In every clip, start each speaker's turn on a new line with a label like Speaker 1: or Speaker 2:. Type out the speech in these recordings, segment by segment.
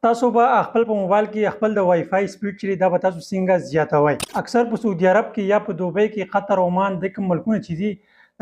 Speaker 1: تاسو به خپل په موبایل کې خپل د وای فای سپیډ چې دا به تاسو څنګه زیاتوئ. اکثر په سعودي عرب کې یا په دوبۍ کې، قطر، عمان د کوم ملکونه چې دي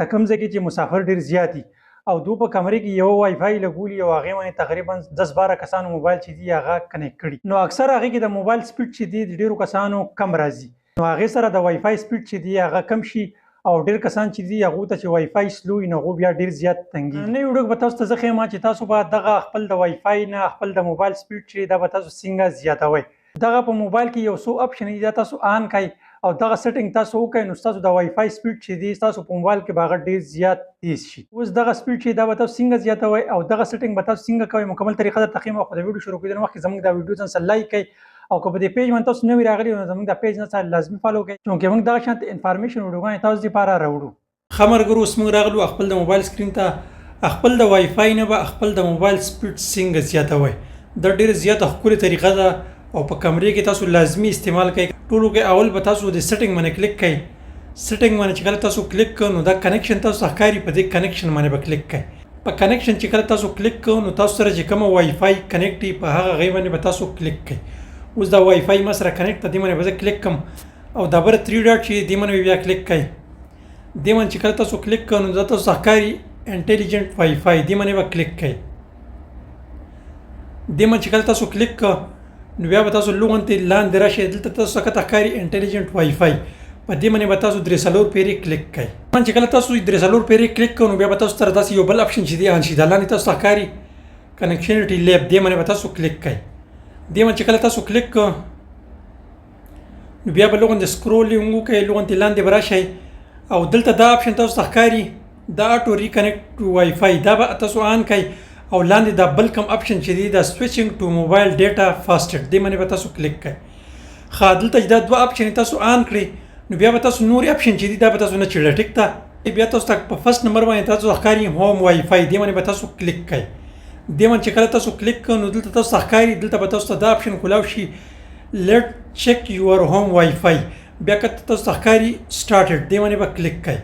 Speaker 1: د کوم ځای کې چې مسافر ډېر زیات دي او دوی په کمرې کې یو وای فای لګولي او هغې باندې تقریبا 10-12 کسانو موبایل چې دي هغه کنیکټ کړي، نو اکثر هغې کې د موبایل سپیډ چې دی د ډېرو کسانو کم راځي، نو هغې سره د وای فای سپیډ چې دی هغه کم شي او ډېر کسان چې دي هغو ته چې وای فای سلو وي نو هغو بیا ډېر زیات تنګېږي. نوې ویډیو کې به تاسو ته زه ښیم چې تاسو به دغه خپل د وای فای نه خپل د موبایل سپیډ چې دا به تاسو څنګه زیاتوئ. دغه په موبایل کې یو څو اپشن دي، دا تاسو آن کړئ او دغه سیټینګ تاسو وکړئ نو ستاسو د وای فای سپیډ چې دی ستاسو په موبایل کې به هغه ډېر زیات تیز شي. اوس دغه سپیډ چې دا به تاسو څنګه زیاتوئ او دغه سیټینګ به تاسو څنګه کوئ مکمل طریقه درته ښیم. خو د ویډیو شروع کېدو مخکې زموږ دا ویډیو ځان سره لایک کړئ او که په دې پیج باندې تاسو نوي راغلي نو زموږ د پیج نه سره لازمي فالو کړئ چونکې موږ دغه شانتې انفارمیشن ویډیوګانې تاسو دپاره راوړو. ښه ملګرو، اوس موږ راغلو خپل د موبایل سکرین ته. خپل د وای فای نه به خپل د موبایل سپیډ څنګه زیاتوئ. دا ډېره زیاته ښکلې طریقه ده او په کمرې کې تاسو لازمي استعمال کوئ. ټولو کې اول به تاسو د سیټینګ باندې کلیک کړئ. سیټینګ باندې چې کله تاسو کلیک کړئ نو دا کنیکشن تاسو ته ښکاري، په دې کنیکشن باندې به کلیک کړئ. په کنیکشن چې کله تاسو کلیک کړئ نو تاسو سره چې کومه وای فای کنیکټ وي په هغه هغې باندې به تاسو کلیک کړئ. اوس دا وای فای ما سره کنیکټ ده، دې باندې به زه کلیک کړم او دا بره 3 ډاټ چې دې باندې بیا کلیک کړئ. دې باندې چې کله تاسو کلیک کړئ نو دا تاسو ته ښکاري انټیلیجنټ وای فای، دې باندې به کلیک کړئ. دې باندې چې کله تاسو کلیک کړئ نو بیا به تاسو لوغونتې لاندې راشئ، دلته تاسو ته ښکاري انټیلیجنټ وای فای، په دې باندې به تاسو 3 پیرې کلیک کړئ. چې کله تاسو 3 پیرې کلیک کړئ نو بیا به تاسو سره داسې یو بل اپشن چې دی آن شي، دا لاندې تاسو ته ښکاري کنیکشنټي لیب، دې باندې به تاسو کلیک کړئ. دې باندې چې کله تاسو کلیک کړئ نو بیا به لوغونتې سکرولینګ وکړئ، لوغونتې لاندې به راشئ او دلته دا اپشن تاسو ته ښکاري دا اټو ریکنیکټ وای فای، دا به تاسو آن کړئ او لاندې دا بل کوم اپشن چې دی دا سویچینګ ټو موبایل ډیټا فاسټر، دې باندې به تاسو کلیک کړئ. ښه، دلته چې دا دوه اپشن تاسو آن کړئ نو بیا به تاسو نور اپشن چې دی دا به تاسو نه چړئ. ټیک ده، بیا تاسو ته په فرست نمبر باندې تاسو ښکاري هوم وای فای، دې باندې به تاسو کلیک کړئ. دې باندې چې کله تاسو کلیک کړئ نو دلته تاسو ته ښکاري، دلته به تاسو ته دا اپشن کولاو شي لیټ چیک یور هوم وای فای، بیا که تاسو ته ښکاري سټارټډ، دې باندې به کلیک کړئ.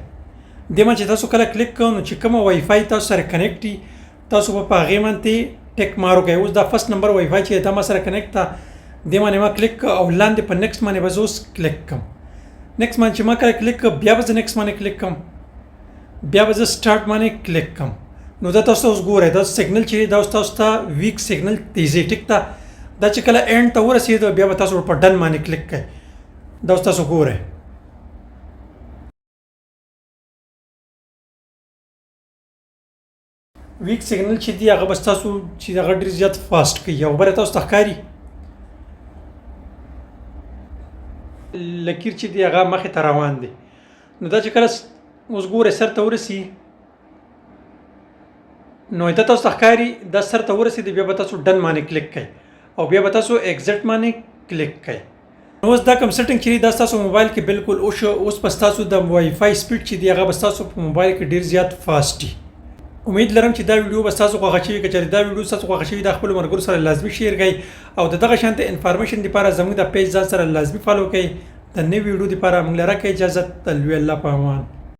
Speaker 1: دې باندې چې تاسو کله کلیک کړئ نو چې کومه وای فای تاسو سره کنیکټ وي تاسو به په هغې باندې ټیک مار وکړئ. اوس دا فرست نمبر وای فای چې دا ما سره کنیکټ ده، دې باندې ما کلیک کړ او لاندې په نیکسټ باندې به زه اوس کلیک کړم. نیکسټ باندې چې ما کله کلیک کړ بیا به زه نیکسټ باندې کلیک کړم، بیا به زه سټارټ باندې کلیک کړم. نو دا تاسو اوس ګورئ دا سیګنل چې دا اوس تاسو ته ویک سیګنل تیزی. ټیک ده، دا چې کله اینډ ته ورسېد بیا به تاسو په ډن باندې کلیک کړئ. دا اوس تاسو ګورئ ویک سیګنل چې دی هغه به ستاسو چې هغه ډېر زیات فاسټ کوي او بله تاسو ته ښکاري لکیر چې دی هغه مخې ته روان دی. نو دا چې کله اوس ګورئ سر ته ورسي نو دا تاسو ته ښکاري دا سر ته ورسېد، بیا به تاسو ډن باندې کلیک کړئ او بیا به تاسو ایګزټ باندې کلیک کړئ. نو اوس دا کوم سیټینګ چې دی دا ستاسو موبایل کې بالکل وشو. اوس به ستاسو د وای فای سپیډ چې دی هغه به ستاسو په موبایل کې ډېر زیات فاسټ وي. امید لرم چې دا ویډیو به ستاسو خوښه شوي. که چېرې دا ویډیو ستاسو خوښه شوي دا خپلو ملګرو سره لازمي شیر کړئ او د دغه شانته انفارمیشن دپاره زموږ د پیج ځان سره لازمي فالو کړئ. د نوي ویډیو دپاره موږ له راکړئ اجازت. د لوی الله په امان.